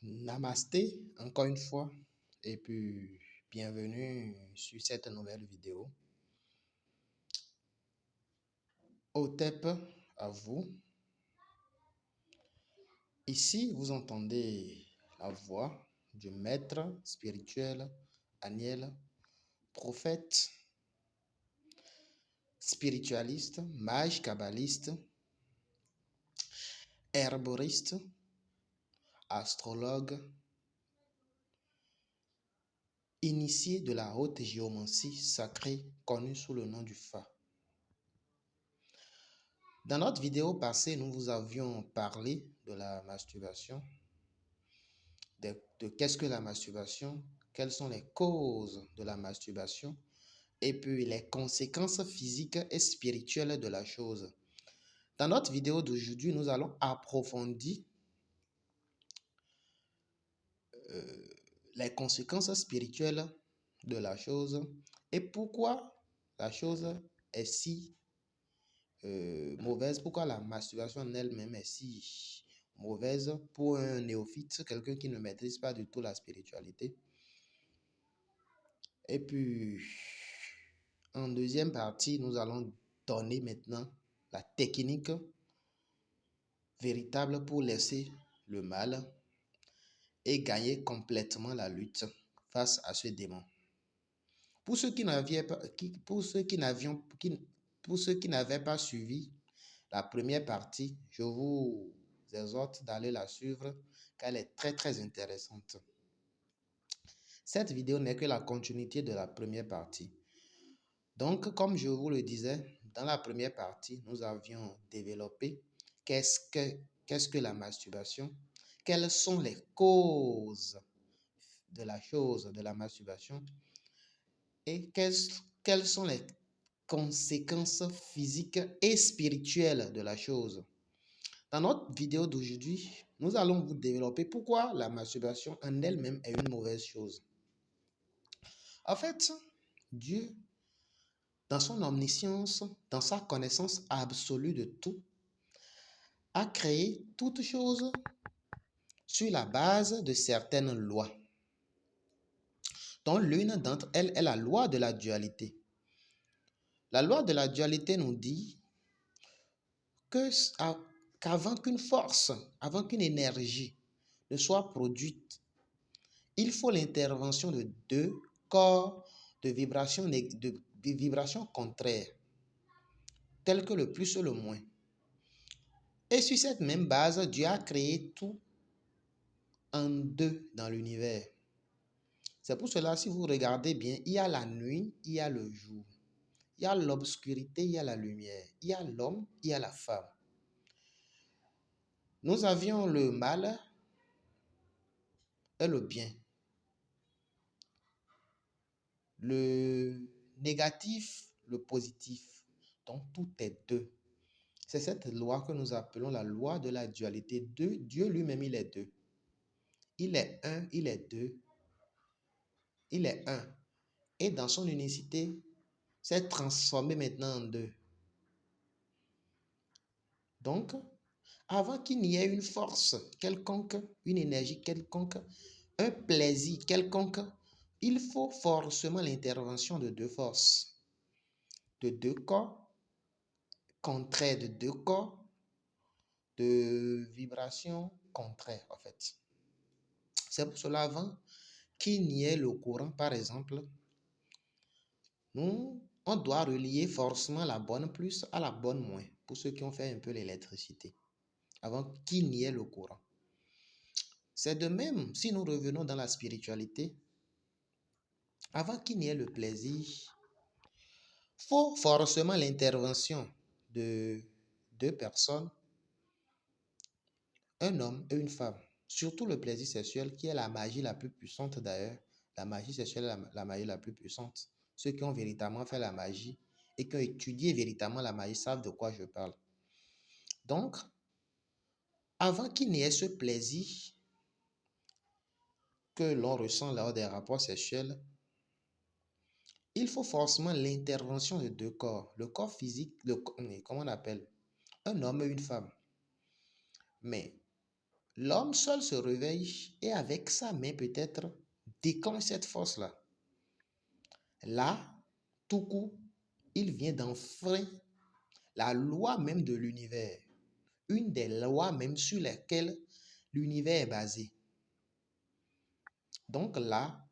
Namasté, encore une fois, et puis bienvenue sur cette nouvelle vidéo. Otep à vous. Ici, vous entendez la voix du maître spirituel Aniel, prophète, spiritualiste, mage kabbaliste, herboriste, astrologue, initié de la haute géomancie sacrée connue sous le nom du Fa. Dans notre vidéo passée, nous vous avions parlé de la masturbation, de qu'est-ce que la masturbation, quelles sont les causes de la masturbation, et puis les conséquences physiques et spirituelles de la chose. Dans notre vidéo d'aujourd'hui, nous allons approfondir les conséquences spirituelles de la chose et pourquoi la chose est si mauvaise, pourquoi la masturbation en elle-même est si mauvaise pour un néophyte, quelqu'un qui ne maîtrise pas du tout la spiritualité. Et puis, en deuxième partie, nous allons donner maintenant la technique véritable pour laisser le mal et gagner complètement la lutte face à ce démon. Pour ceux qui n'avaient pas suivi la première partie, je vous exhorte d'aller la suivre car elle est très intéressante. Cette vidéo n'est que la continuité de la première partie. Donc, comme je vous le disais, dans la première partie, nous avions développé qu'est-ce que la masturbation, quelles sont les causes de la chose, de la masturbation, et quelles sont les conséquences physiques et spirituelles de la chose. Dans notre vidéo d'aujourd'hui, nous allons vous développer pourquoi la masturbation en elle-même est une mauvaise chose. En fait, Dieu, dans son omniscience, dans sa connaissance absolue de tout, a créé toutes choses sur la base de certaines lois, dont l'une d'entre elles est la loi de la dualité. La loi de la dualité nous dit qu'avant qu'une force, avant qu'une énergie ne soit produite, il faut l'intervention de deux corps de vibrations contraires, tels que le plus et le moins. Et sur cette même base, Dieu a créé tout en deux dans l'univers. C'est pour cela, si vous regardez bien, il y a la nuit, il y a le jour. Il y a l'obscurité, il y a la lumière. Il y a l'homme, il y a la femme. Nous avions le mal et le bien. Le négatif, le positif. Donc, tout est deux. C'est cette loi que nous appelons la loi de la dualité. Dieu lui-même, il est deux. Il est un, il est deux. Il est un. Et dans son unicité, s'est transformé maintenant en deux. Donc, avant qu'il n'y ait une force quelconque, une énergie quelconque, un plaisir quelconque, il faut forcément l'intervention de deux forces, de deux corps, contraires de deux corps, de vibrations contraires en fait. C'est pour cela avant qu'il n'y ait le courant, par exemple, on doit relier forcément la bonne plus à la bonne moins, pour ceux qui ont fait un peu l'électricité, avant qu'il n'y ait le courant. C'est de même, si nous revenons dans la spiritualité, avant qu'il n'y ait le plaisir, il faut forcément l'intervention de deux personnes, un homme et une femme. Surtout le plaisir sexuel, qui est la magie la plus puissante d'ailleurs. La magie sexuelle est la magie la plus puissante. Ceux qui ont véritablement fait la magie et qui ont étudié véritablement la magie savent de quoi je parle. Donc, avant qu'il n'y ait ce plaisir que l'on ressent lors des rapports sexuels, il faut forcément l'intervention de deux corps. Le corps physique, comment on appelle? Un homme et une femme. Mais L'homme seul se réveille et avec sa main peut-être déclenche cette force-là. Là, tout coup, il vient d'enfreindre la loi même de l'univers, une des lois même sur lesquelles l'univers est basé. Donc là,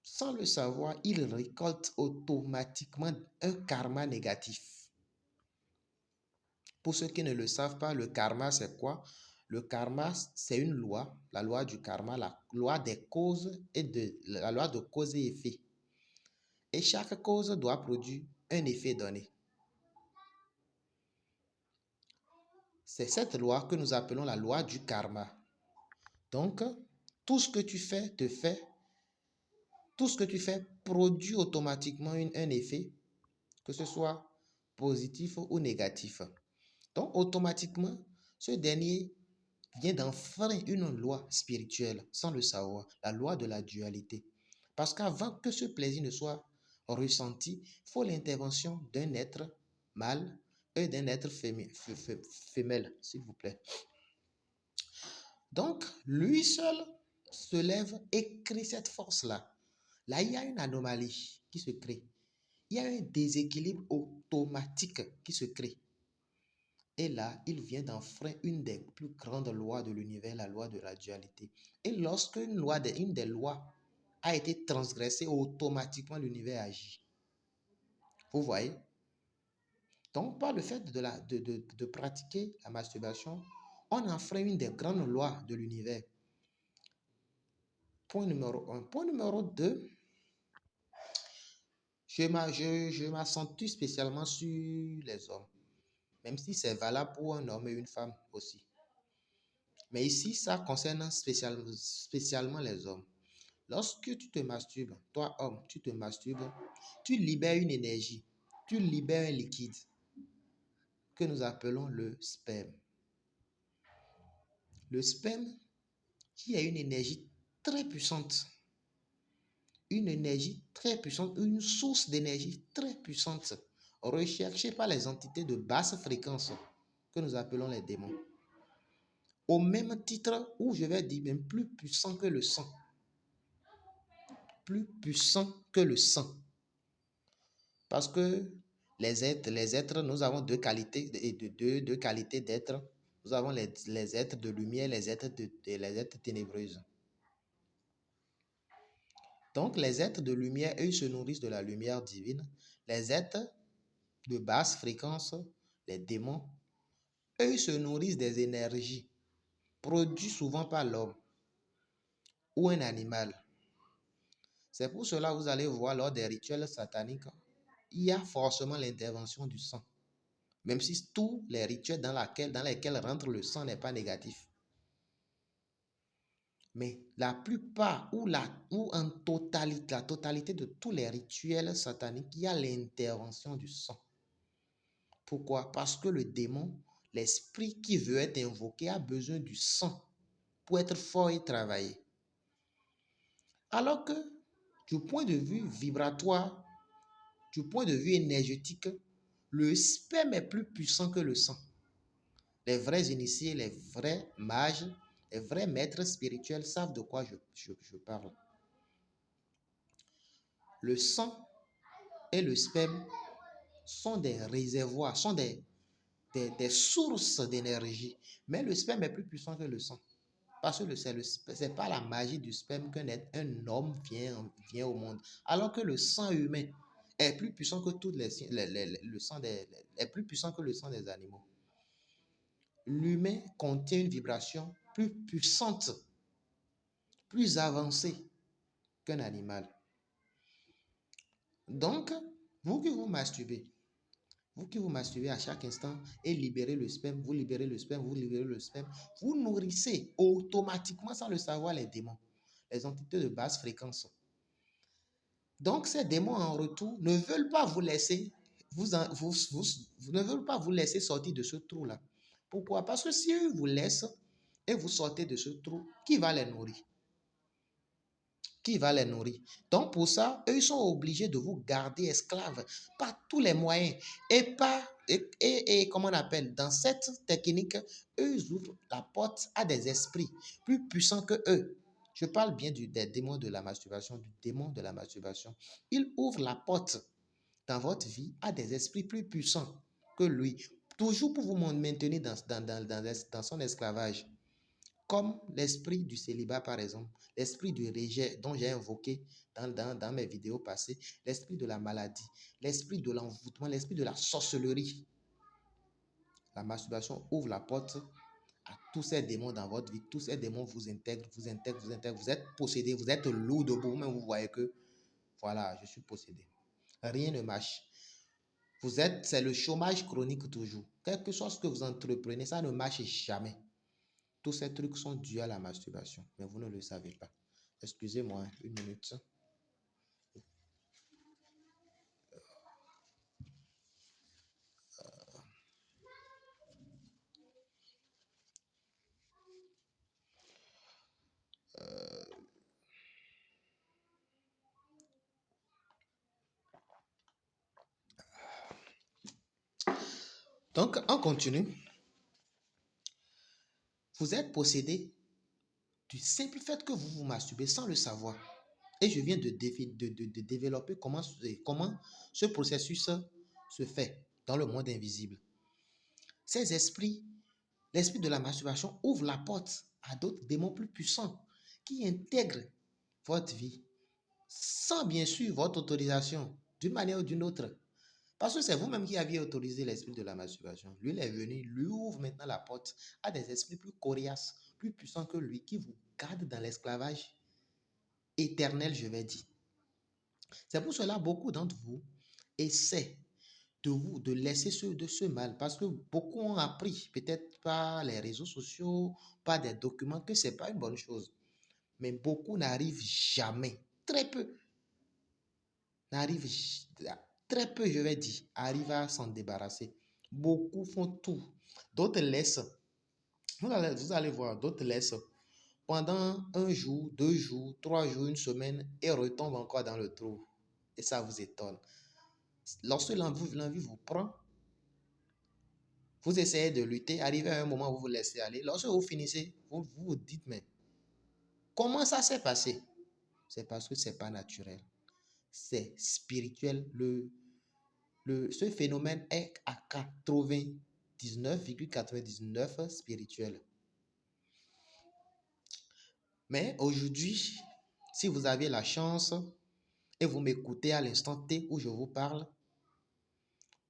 sans le savoir, il récolte automatiquement un karma négatif. Pour ceux qui ne le savent pas, le karma, c'est quoi? Le karma, c'est une loi, la loi du karma, la loi des causes la loi de cause et effet. Et chaque cause doit produire un effet donné. C'est cette loi que nous appelons la loi du karma. Donc, tout ce que tu fais tout ce que tu fais produit automatiquement un effet, que ce soit positif ou négatif. Donc, automatiquement, ce dernier vient d'enfreindre une loi spirituelle sans le savoir, la loi de la dualité. Parce qu'avant que ce plaisir ne soit ressenti, il faut l'intervention d'un être mâle et d'un être femelle, s'il vous plaît. Donc, lui seul se lève et crée cette force-là. Là, il y a une anomalie qui se crée. Il y a un déséquilibre automatique qui se crée. Et là, il vient d'enfreindre une des plus grandes lois de l'univers, la loi de la dualité. Et lorsque une des lois a été transgressée, automatiquement l'univers agit. Vous voyez? Donc, par le fait de pratiquer la masturbation, on enfreint une des grandes lois de l'univers. Point numéro 1. Point numéro 2, je m'accentue spécialement sur les hommes, même si c'est valable pour un homme et une femme aussi. Mais ici, ça concerne spécialement les hommes. Lorsque tu te masturbes, toi homme, tu te masturbes, tu libères une énergie, tu libères un liquide que nous appelons le sperme. Le sperme qui a une énergie très puissante, une source d'énergie très puissante, recherchée par les entités de basse fréquence que nous appelons les démons. Au même titre où je vais dire même plus puissant que le sang. Plus puissant que le sang. Parce que les êtres, nous avons deux qualités, deux qualités d'êtres. Nous avons les êtres de lumière, les êtres ténébreuses. Donc, les êtres de lumière, eux, se nourrissent de la lumière divine. Les êtres de basse fréquence, les démons, eux, se nourrissent des énergies produites souvent par l'homme ou un animal. C'est pour cela que vous allez voir lors des rituels sataniques, il y a forcément l'intervention du sang. Même si tous les rituels dans lesquels rentre le sang n'est pas négatif. Mais la plupart ou en totalité, la totalité de tous les rituels sataniques, il y a l'intervention du sang. Pourquoi? Parce que le démon, l'esprit qui veut être invoqué, a besoin du sang pour être fort et travailler. Alors que du point de vue vibratoire, du point de vue énergétique, le sperme est plus puissant que le sang. Les vrais initiés, les vrais mages, les vrais maîtres spirituels savent de quoi je parle. Le sang et le sperme sont des réservoirs, sont des sources d'énergie. Mais le sperme est plus puissant que le sang. Parce que c'est pas la magie du sperme qu'un homme vient au monde. Alors que le sang humain est plus puissant que est plus puissant que le sang des animaux. L'humain contient une vibration plus puissante, plus avancée qu'un animal. Donc, vous qui vous masturbez à chaque instant et libérez le sperme, vous libérez le sperme, vous nourrissez automatiquement sans le savoir les démons, les entités de basse fréquence. Donc, ces démons en retour ne veulent pas vous laisser, ne veulent pas vous laisser sortir de ce trou-là. Pourquoi? Parce que si eux vous laissent et vous sortez de ce trou, qui va les nourrir? Qui va les nourrir? Donc, pour ça, eux, ils sont obligés de vous garder esclaves par tous les moyens. Et comment on appelle? Dans cette technique, eux, ils ouvrent la porte à des esprits plus puissants que eux. Je parle bien des démons de la masturbation, du démon de la masturbation. Il ouvre la porte dans votre vie à des esprits plus puissants que lui, toujours pour vous maintenir dans son esclavage. Comme l'esprit du célibat, par exemple, l'esprit du rejet dont j'ai invoqué dans mes vidéos passées, l'esprit de la maladie, l'esprit de l'envoûtement, l'esprit de la sorcellerie. La masturbation ouvre la porte à tous ces démons dans votre vie. Tous ces démons vous intègrent, vous intègrent, vous intègrent. Vous êtes possédé, vous êtes lourd debout, mais vous voyez que, voilà, je suis possédé. Rien ne marche. C'est le chômage chronique toujours. Quel que soit ce que vous entreprenez, ça ne marche jamais. Tous ces trucs sont dus à la masturbation, mais vous ne le savez pas. Excusez-moi, une minute. Donc, on continue. Vous êtes possédé du simple fait que vous vous masturbez sans le savoir. Et je viens de développer comment ce processus se fait dans le monde invisible. Ces esprits, l'esprit de la masturbation ouvre la porte à d'autres démons plus puissants qui intègrent votre vie sans bien sûr votre autorisation, d'une manière ou d'une autre. Parce que c'est vous-même qui aviez autorisé l'esprit de la masturbation. Lui, il est venu, lui ouvre maintenant la porte à des esprits plus coriaces, plus puissants que lui, qui vous gardent dans l'esclavage éternel, je vais dire. C'est pour cela que beaucoup d'entre vous essaient de laisser ce mal, parce que beaucoup ont appris, peut-être par les réseaux sociaux, par des documents, que ce n'est pas une bonne chose. Mais beaucoup n'arrivent jamais, très peu, n'arrivent très peu, je vais dire, arrivent à s'en débarrasser. Beaucoup font tout. D'autres laissent. Vous allez voir, d'autres laissent pendant un jour, 2 jours, 3 jours, une semaine et retombent encore dans le trou. Et ça vous étonne. Lorsque l'envie vous prend, vous essayez de lutter, arrivez à un moment où vous vous laissez aller. Lorsque vous finissez, vous vous dites, mais comment ça s'est passé? C'est parce que ce n'est pas naturel. C'est spirituel. Ce phénomène est à 99,99 spirituel. Mais aujourd'hui, si vous avez la chance et vous m'écoutez à l'instant T où je vous parle,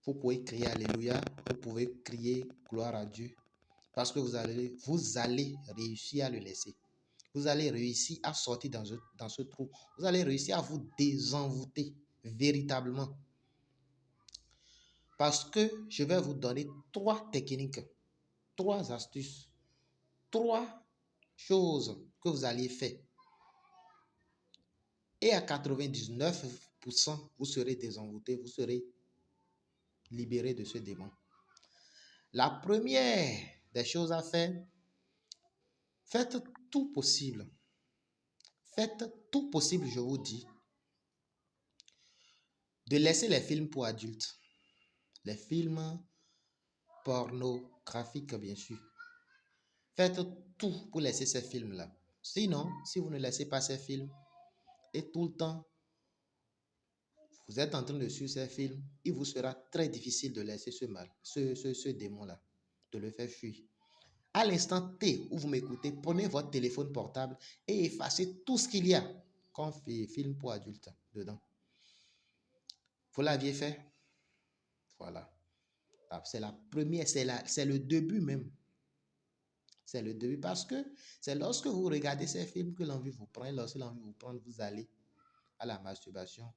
vous pouvez crier Alléluia, vous pouvez crier gloire à Dieu, parce que vous allez réussir à le laisser. Vous allez réussir à sortir dans ce trou. Vous allez réussir à vous désenvoûter véritablement. Parce que je vais vous donner 3 techniques, 3 astuces, 3 choses que vous allez faire. Et à 99%, vous serez désenvoûté, vous serez libéré de ce démon. La première des choses à faire, faites tout possible. Faites tout possible, je vous dis, de laisser les films pour adultes. Les films pornographiques, bien sûr. Faites tout pour laisser ces films-là. Sinon, si vous ne laissez pas ces films et tout le temps, vous êtes en train de suivre ces films, il vous sera très difficile de laisser ce démon-là, de le faire fuir. À l'instant T où vous m'écoutez, prenez votre téléphone portable et effacez tout ce qu'il y a comme film pour adultes dedans. Vous l'aviez fait? Voilà. C'est la première, c'est le début même. C'est le début parce que c'est lorsque vous regardez ces films que l'envie vous prend. Et lorsque l'envie vous prend, vous allez à la masturbation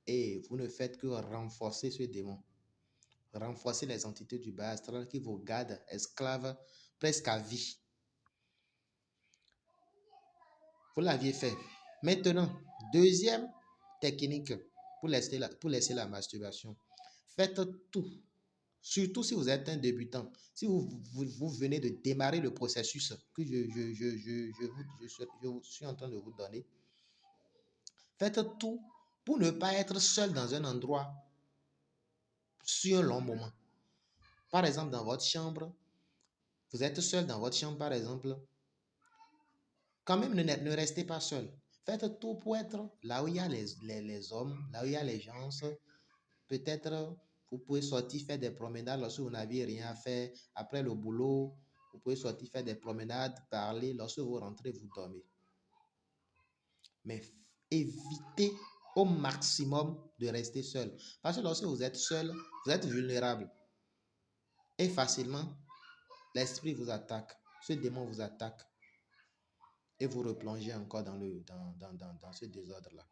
et vous ne faites que renforcer ce démon. Renforcer les entités du bas astral qui vous gardent esclaves presque à vie. Vous l'aviez fait. Maintenant, deuxième technique pour laisser la masturbation. Faites tout. Surtout si vous êtes un débutant. Si vous venez de démarrer le processus que je suis en train de vous donner. Faites tout pour ne pas être seul dans un endroit sur un long moment. Par exemple, dans votre chambre, vous êtes seul dans votre chambre, par exemple. Quand même, ne restez pas seul. Faites tout pour être là où il y a les hommes, là où il y a les gens. Peut-être vous pouvez sortir faire des promenades lorsque vous n'avez rien à faire. Après le boulot, vous pouvez sortir faire des promenades, parler. Lorsque vous rentrez, vous dormez. Mais évitez au maximum de rester seul. Parce que lorsque vous êtes seul, vous êtes vulnérable. Et facilement, l'esprit vous attaque. Ce démon vous attaque. Et vous replongez encore dans ce désordre-là.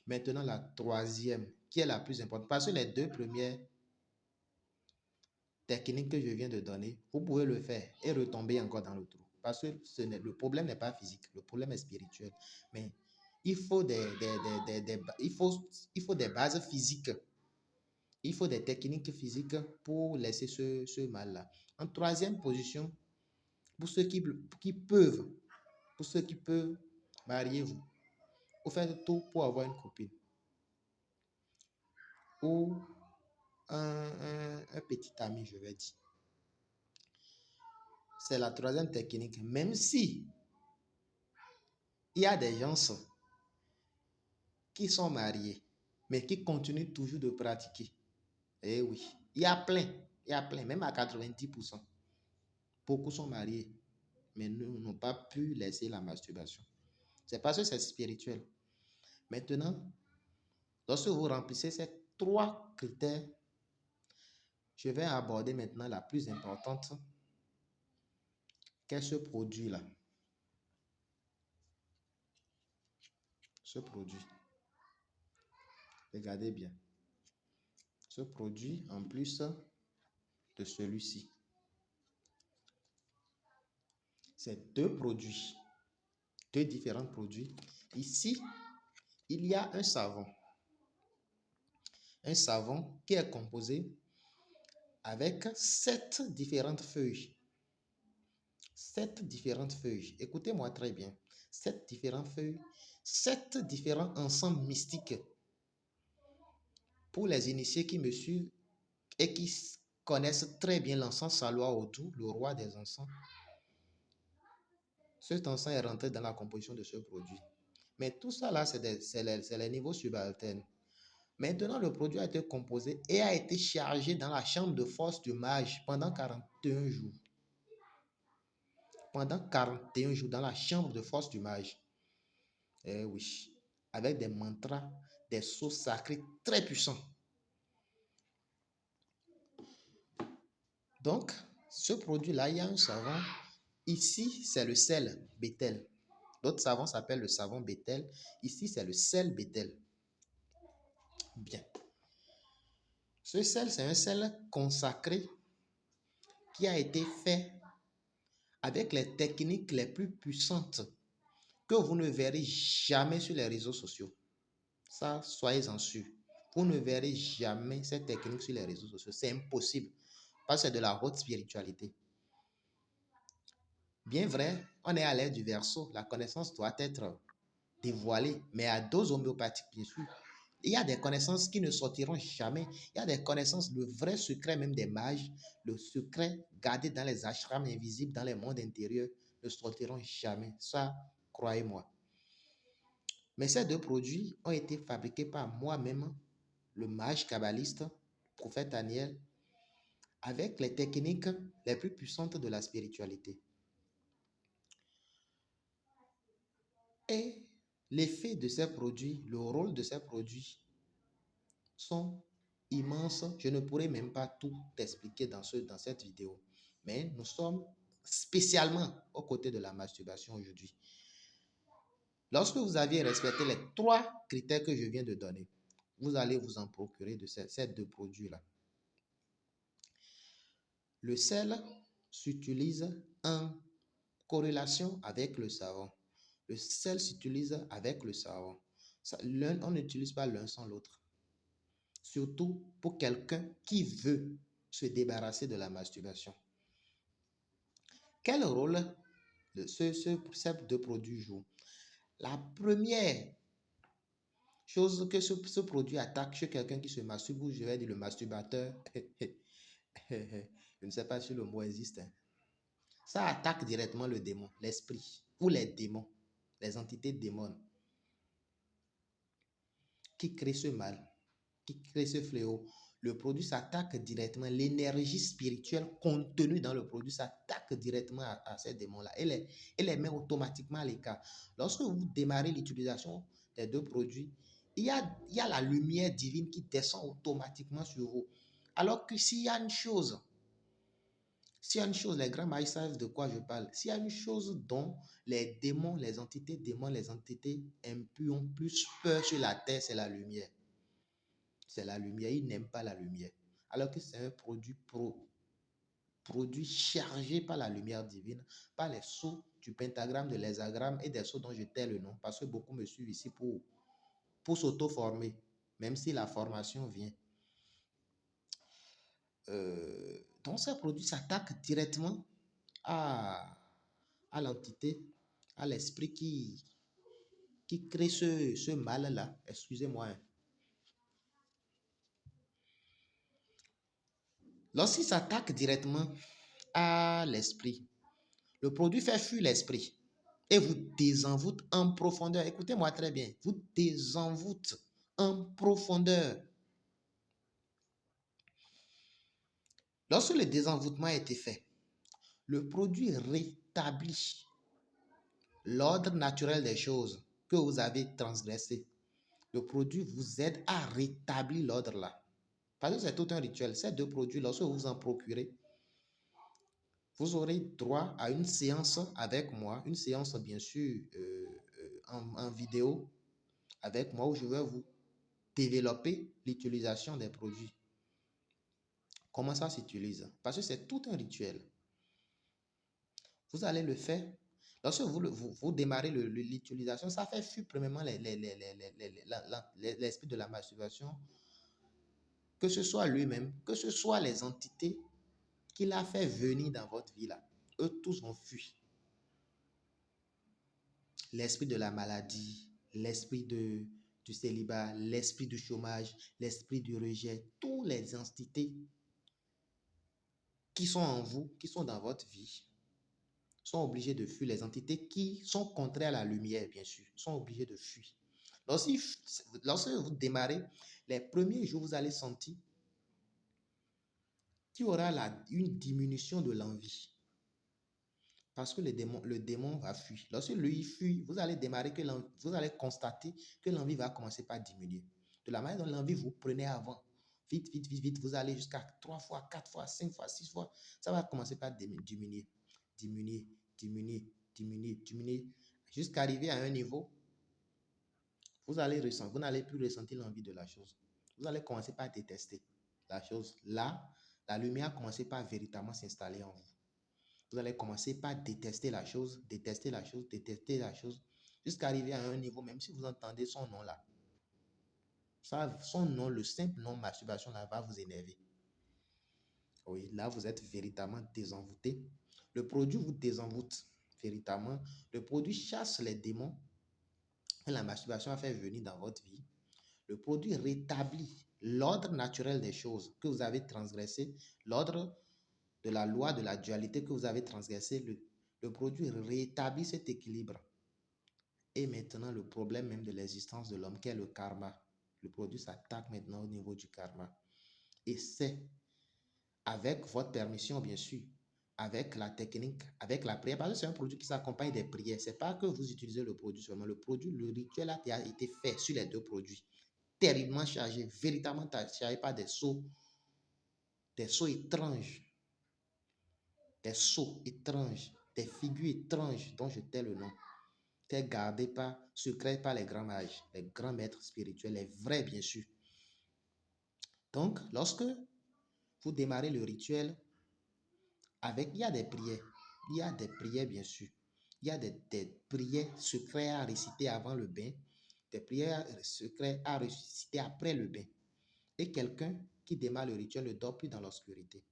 Maintenant, la troisième, qui est la plus importante. Parce que les deux premières techniques que je viens de donner, vous pouvez le faire et retomber encore dans le trou. Parce que le problème n'est pas physique, le problème est spirituel. Mais il faut il faut des bases physiques. Il faut des techniques physiques pour laisser ce mal-là. En troisième position, pour ceux qui peuvent, mariez-vous. Vous faites tout pour avoir une copine. Ou un petit ami, je vais dire. C'est la troisième technique. Même si il y a des gens qui sont mariés, mais qui continuent toujours de pratiquer. Eh oui, il y a plein, même à 90%. Beaucoup sont mariés, mais n'ont pas pu laisser la masturbation. C'est parce que c'est spirituel. Maintenant, lorsque vous remplissez ces trois critères, je vais aborder maintenant la plus importante, qu'est ce produit-là. Ce produit, regardez bien. Ce produit, en plus de celui-ci, c'est deux différents produits. Ici, il y a un savon. Un savon qui est composé avec 7 différentes feuilles. 7 différentes feuilles. Écoutez-moi très bien. 7 différentes feuilles. 7 différents ensembles mystiques. Pour les initiés qui me suivent et qui connaissent très bien l'encens Saloa-Odu, le roi des encens, cet encens est rentré dans la composition de ce produit. Mais tout ça là, c'est les niveaux subalternes. Maintenant, le produit a été composé et a été chargé dans la chambre de force du mage pendant 41 jours. Pendant 41 jours dans la chambre de force du mage. Eh oui. Avec des mantras, des sceaux sacrés très puissants. Donc, ce produit-là, il y a un savon. Ici, c'est le sel Bethel. D'autres savons s'appellent le savon Bethel. Ici, c'est le sel Bethel. Bien. Ce sel, c'est un sel consacré qui a été fait avec les techniques les plus puissantes que vous ne verrez jamais sur les réseaux sociaux. Ça, soyez-en sûrs. Vous ne verrez jamais cette technique sur les réseaux sociaux. C'est impossible. Parce que c'est de la haute spiritualité. Bien vrai, on est à l'ère du Verseau. La connaissance doit être dévoilée, mais à dose homéopathique, bien sûr. Il y a des connaissances qui ne sortiront jamais. Il y a des connaissances, le vrai secret même des mages, le secret gardé dans les ashrams invisibles, dans les mondes intérieurs, ne sortiront jamais. Ça, croyez-moi. Mais ces deux produits ont été fabriqués par moi-même, le mage kabbaliste, prophète Daniel, avec les techniques les plus puissantes de la spiritualité. Et l'effet de ces produits, le rôle de ces produits sont immenses. Je ne pourrais même pas tout expliquer dans cette vidéo. Mais nous sommes spécialement aux côtés de la masturbation aujourd'hui. Lorsque vous aviez respecté les 3 critères que je viens de donner, vous allez vous en procurer de ces deux produits-là. Le sel s'utilise en corrélation avec le savon. Le sel s'utilise avec le savon. On n'utilise pas l'un sans l'autre. Surtout pour quelqu'un qui veut se débarrasser de la masturbation. Quel rôle ces deux produits jouent? La première Chose que ce produit attaque chez quelqu'un qui se masturbe, ou je vais dire le masturbateur. Je ne sais pas si le mot existe, hein. Ça attaque directement le démon, l'esprit, ou les démons, les entités démons qui créent ce mal, qui créent ce fléau. Le produit s'attaque directement, l'énergie spirituelle contenue dans le produit s'attaque directement à ces démons-là et les met automatiquement à l'écart. Lorsque vous démarrez l'utilisation des deux produits, il y a la lumière divine qui descend automatiquement sur vous. Alors que s'il y a une chose, les grands mages savent de quoi je parle. S'il y a une chose dont les démons, les entités démons, les entités impures ont plus peur sur la terre, c'est la lumière. C'est la lumière. Ils n'aiment pas la lumière. Alors que c'est un produit chargé par la lumière divine, par les sceaux du pentagramme, de l'hexagramme et des sceaux dont je tais le nom. Parce que beaucoup me suivent ici pour s'auto-former, même si la formation vient. Donc, ces produits s'attaquent directement à l'entité, à l'esprit qui crée ce mal-là. Excusez-moi, hein. Lorsqu'il s'attaque directement à l'esprit, le produit fait fuir l'esprit et vous désenvoûte en profondeur. Écoutez-moi très bien. Vous désenvoûte en profondeur. Lorsque le désenvoûtement a été fait, le produit rétablit l'ordre naturel des choses que vous avez transgressé. Le produit vous aide à rétablir l'ordre là. Parce que c'est tout un rituel. Ces deux produits, lorsque vous en procurez, vous aurez droit à une séance avec moi, une séance bien sûr en vidéo avec moi où je vais vous développer l'utilisation des produits. Comment ça s'utilise? Parce que c'est tout un rituel. Vous allez le faire. Lorsque vous démarrez l'utilisation, ça fait fuir premièrement l'esprit de la masturbation, que ce soit lui-même, que ce soit les entités qu'il a fait venir dans votre vie là. Eux tous vont fuir. L'esprit de la maladie, l'esprit du célibat, l'esprit du chômage, l'esprit du rejet, toutes les entités qui sont en vous, qui sont dans votre vie, sont obligés de fuir. Les entités qui sont contraires à la lumière, bien sûr, sont obligés de fuir. Lorsque vous démarrez, les premiers jours, vous allez sentir qu'il y aura une diminution de l'envie. Parce que le démon va fuir. Lorsque lui fuit, vous allez démarrer vous allez constater que l'envie va commencer par diminuer. De la manière dont l'envie vous prenait avant, vite, vite, vite, vite, vous allez jusqu'à 3 fois, 4 fois, 5 fois, 6 fois. Ça va commencer par diminuer, diminuer, diminuer, diminuer, diminuer, jusqu'à arriver à un niveau, vous n'allez plus ressentir l'envie de la chose. Vous allez commencer par détester la chose. Là, la lumière a commencé par véritablement s'installer en vous. Vous allez commencer par détester la chose, détester la chose, détester la chose, jusqu'à arriver à un niveau, même si vous entendez son nom là. Son nom, le simple nom masturbation là, va vous énerver. Oui, là, vous êtes véritablement désenvoûté. Le produit vous désenvoûte véritablement. Le produit chasse les démons que la masturbation a fait venir dans votre vie. Le produit rétablit l'ordre naturel des choses que vous avez transgressé, l'ordre de la loi de la dualité que vous avez transgressé. Le produit rétablit cet équilibre. Et maintenant, le problème même de l'existence de l'homme, qui est le karma. Le produit s'attaque maintenant au niveau du karma. Et c'est avec votre permission, bien sûr, avec la technique, avec la prière, parce que c'est un produit qui s'accompagne des prières. Ce n'est pas que vous utilisez le produit seulement. Le produit, le rituel a été fait sur les deux produits. Terriblement chargé, véritablement chargé par des sceaux étranges. Des sceaux étranges, des figures étranges dont je tais le nom. T'es gardé par, secret par les grands mages, les grands maîtres spirituels, les vrais bien sûr. Donc, lorsque vous démarrez le rituel, il y a des prières. Il y a des prières bien sûr. Il y a des prières secrètes à réciter avant le bain, des prières secrètes à réciter après le bain. Et quelqu'un qui démarre le rituel ne dort plus dans l'obscurité.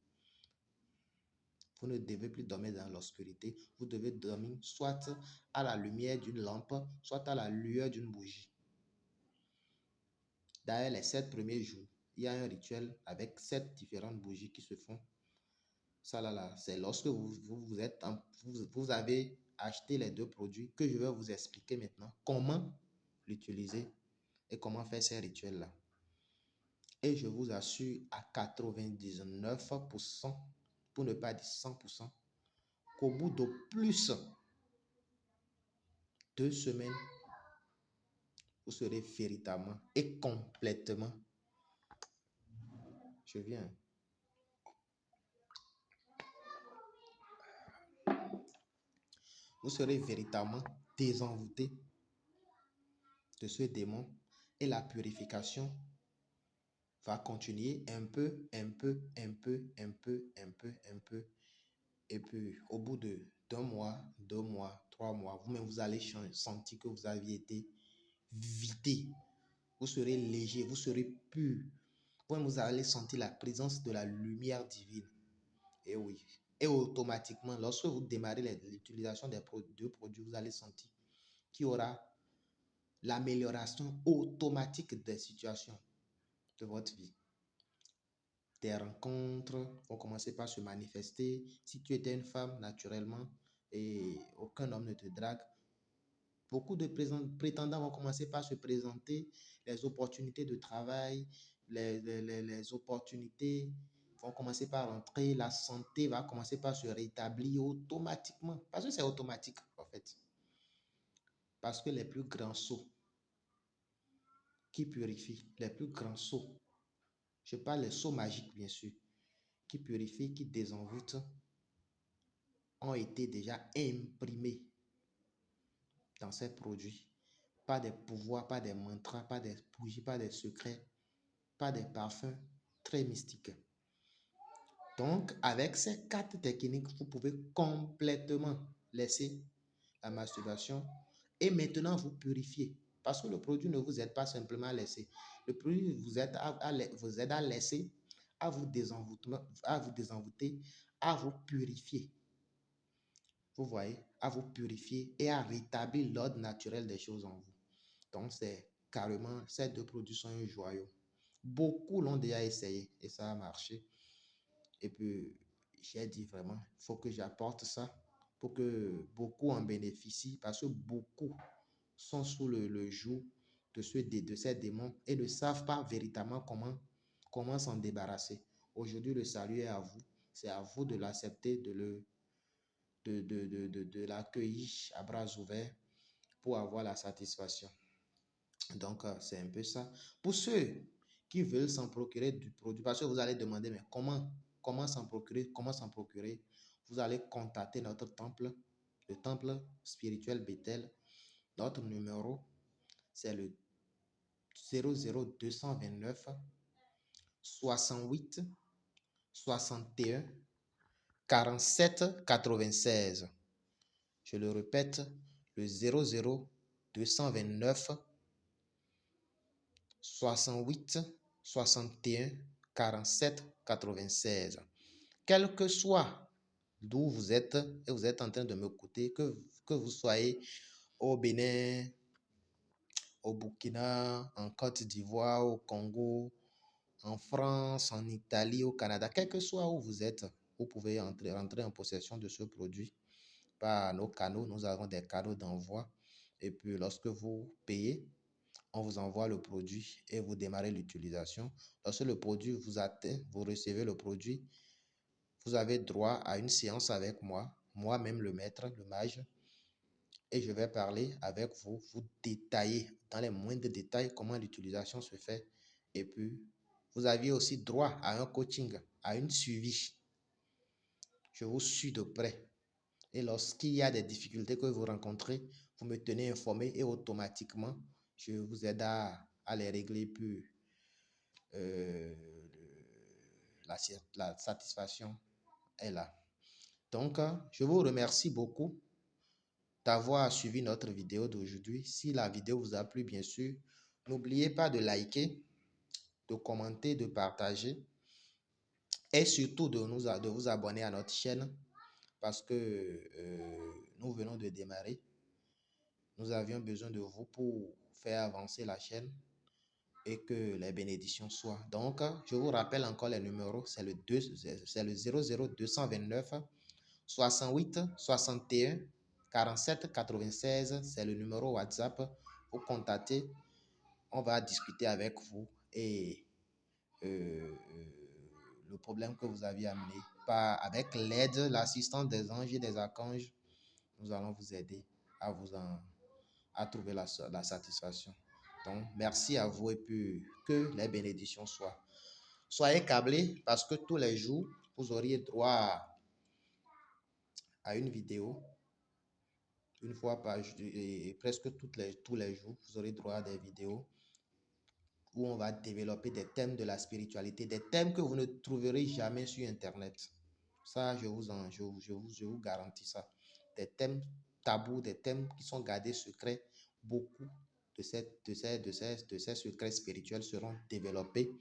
Vous ne devez plus dormir dans l'obscurité. Vous devez dormir soit à la lumière d'une lampe, soit à la lueur d'une bougie. D'ailleurs, les 7 premiers jours, il y a un rituel avec 7 différentes bougies qui se font. Ça là, c'est lorsque vous avez acheté les deux produits que je vais vous expliquer maintenant comment l'utiliser et comment faire ces rituels-là. Et je vous assure à 99%, pour ne pas dire 100%, qu'au bout de plus 2 semaines, vous serez véritablement et complètement, je viens, vous serez véritablement désenvoûté de ce démon et la purification va continuer un peu, un peu, un peu, un peu, un peu, un peu. Et puis, au bout d'un mois, 2 mois, 3 mois, vous-même, vous allez sentir que vous aviez été vidé. Vous serez léger, vous serez pur. Vous allez sentir la présence de la lumière divine. Et oui. Et automatiquement, lorsque vous démarrez l'utilisation des deux produits, vous allez sentir qu'il y aura l'amélioration automatique des situations de votre vie. Des rencontres vont commencer par se manifester. Si tu étais une femme, naturellement, et aucun homme ne te drague, beaucoup de prétendants vont commencer par se présenter. Les opportunités de travail, les opportunités vont commencer par rentrer. La santé va commencer par se rétablir automatiquement. Parce que c'est automatique, en fait. Parce que les plus grands sauts qui purifient, les plus grands sauts, je parle des sauts magiques, bien sûr, qui purifient, qui désenvoûtent, ont été déjà imprimés dans ces produits. Pas des pouvoirs, pas des mantras, pas des bougies, pas des secrets, pas des parfums très mystiques. Donc, avec ces 4 techniques, vous pouvez complètement laisser la masturbation et maintenant vous purifier. Parce que le produit ne vous aide pas simplement à laisser. Le produit vous aide à laisser, à vous désenvoûter, à vous purifier. Vous voyez, à vous purifier et à rétablir l'ordre naturel des choses en vous. Donc, c'est carrément, ces deux produits sont un joyau. Beaucoup l'ont déjà essayé et ça a marché. Et puis, j'ai dit vraiment, il faut que j'apporte ça pour que beaucoup en bénéficient parce que beaucoup sont sous le joug de ces démons et ne savent pas véritablement comment s'en débarrasser. Aujourd'hui, le salut est à vous. C'est à vous de l'accepter, de l'accueillir à bras ouverts pour avoir la satisfaction. Donc, c'est un peu ça. Pour ceux qui veulent s'en procurer du produit, parce que vous allez demander, mais comment s'en procurer? Vous allez contacter notre temple, le temple spirituel Bethel. Notre numéro, c'est le 00229 68 61 47 96. Je le répète, le 00229 68 61 47 96. Quel que soit d'où vous êtes et vous êtes en train de m'écouter, que vous soyez au Bénin, au Burkina, en Côte d'Ivoire, au Congo, en France, en Italie, au Canada, quel que soit où vous êtes, vous pouvez rentrer en possession de ce produit par nos canaux. Nous avons des canaux d'envoi. Et puis, lorsque vous payez, on vous envoie le produit et vous démarrez l'utilisation. Lorsque le produit vous atteint, vous recevez le produit, vous avez droit à une séance avec moi-même le maître, le mage, et je vais parler avec vous, vous détailler dans les moindres détails comment l'utilisation se fait. Et puis, vous aviez aussi droit à un coaching, à une suivi. Je vous suis de près. Et lorsqu'il y a des difficultés que vous rencontrez, vous me tenez informé et automatiquement, je vous aide à les régler. Puis, euh, la satisfaction est là. Donc, je vous remercie beaucoup d'avoir suivi notre vidéo d'aujourd'hui. Si la vidéo vous a plu, bien sûr, n'oubliez pas de liker, de commenter, de partager et surtout de vous abonner à notre chaîne parce que nous venons de démarrer. Nous avions besoin de vous pour faire avancer la chaîne. et que les bénédictions soient. Donc, je vous rappelle encore les numéros, c'est le 00 229 68 61 47 96. C'est le numéro WhatsApp. Vous contactez, on va discuter avec vous et le problème que vous aviez amené. Avec l'aide, l'assistance des anges et des archanges, nous allons vous aider à trouver la satisfaction. Donc, merci à vous et puis que les bénédictions soient. Soyez câblés parce que tous les jours, vous auriez droit à une vidéo. Une fois par jour et presque tous les jours, vous aurez droit à des vidéos où on va développer des thèmes de la spiritualité, des thèmes que vous ne trouverez jamais sur Internet. Ça, je vous garantis ça. Des thèmes tabous, des thèmes qui sont gardés secrets. Beaucoup de ces secrets spirituels seront développés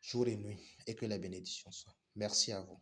jour et nuit et que les bénédictions soient. Merci à vous.